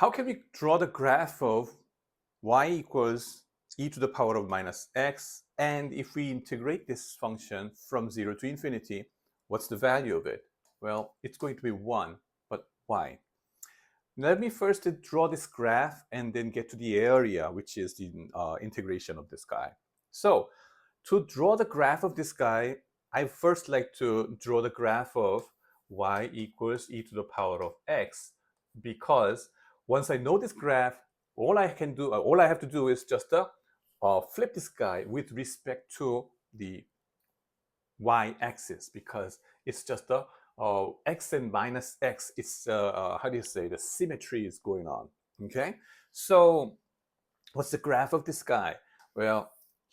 how can we draw the graph of y equals e to the power of minus x? And if we integrate this function from 0 to infinity, what's the value of it? Well, it's going to be 1, but why? Let me first draw this graph and then get to the area, which is the integration of this guy. So to draw the graph of this guy, I first like to draw the graph of y equals e to the power of x, because once I know this graph, all I have to do is just flip this guy with respect to the y-axis, because it's just the x and minus x. It's how do you say, the symmetry is going on. Okay, so what's the graph of this guy? Well,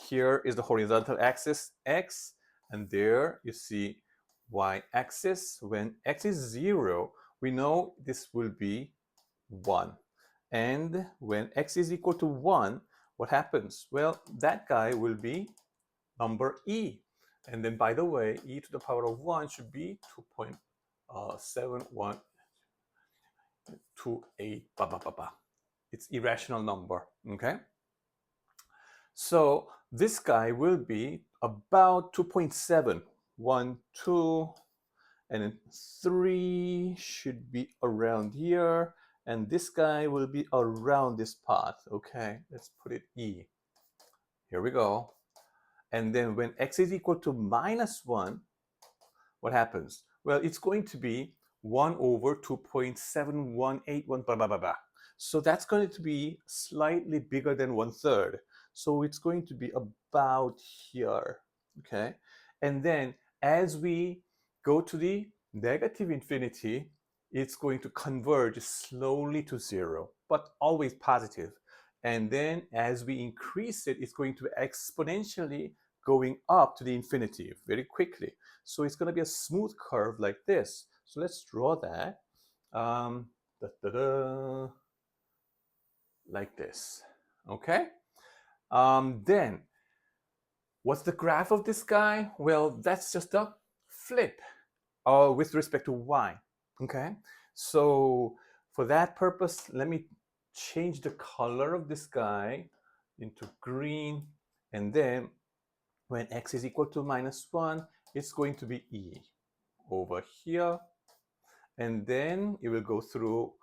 here is the horizontal axis x, and there you see y-axis. When x is 0, we know this will be 1. And when x is equal to 1, what happens? Well, that guy will be number e. And then, by the way, e to the power of 1 should be 2.7128. It's irrational number, okay? So this guy will be about 2.7. 1, 2, and then 3 should be around here. And this guy will be around this path. Okay, let's put it E. Here we go. And then when x is equal to minus 1, what happens? Well, it's going to be 1 over 2.7181, blah, blah, blah, blah. So that's going to be slightly bigger than 1/3. So it's going to be about here, okay? And then as we go to the negative infinity, it's going to converge slowly to 0, but always positive. And then as we increase it, it's going to be exponentially going up to the infinity very quickly. So it's going to be a smooth curve like this. So let's draw that like this. Okay? Then, what's the graph of this guy? Well, that's just a flip with respect to y. Okay? So for that purpose, let me change the color of this guy into green, and then when x is equal to minus 1, it's going to be e over here, and then it will go through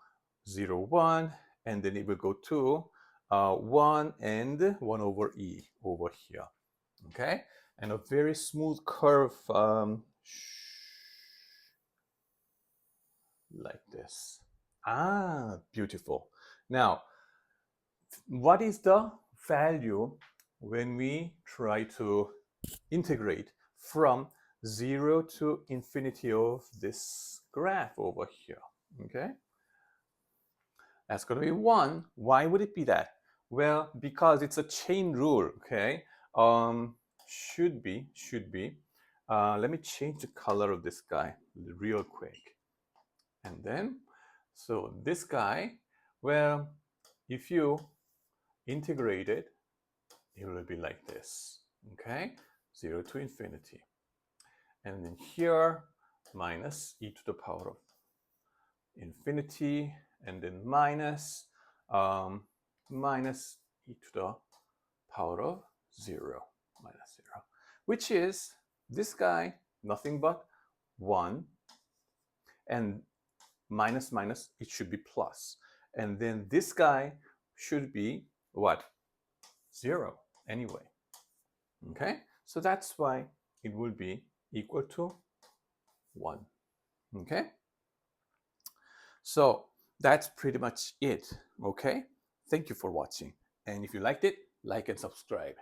0, 1, and then it will go to 1 and 1 over e over here. Okay, and a very smooth curve like this. Ah, beautiful. Now, what is the value when we try to integrate from 0 to infinity of this graph over here? Okay, that's going to be 1. Why would it be that? Well, because it's a chain rule. Okay, should be. Let me change the color of this guy real quick. And then, so this guy, well, if you integrate it, it will be like this. Okay, 0 to infinity. And then here, minus e to the power of infinity, and then minus e to the power of 0, minus 0, which is this guy, nothing but 1, and minus minus, it should be plus. And then this guy should be what? 0 anyway. Okay, so that's why it will be equal to 1. Okay, so that's pretty much it. Okay, thank you for watching, and if you liked it, like and subscribe.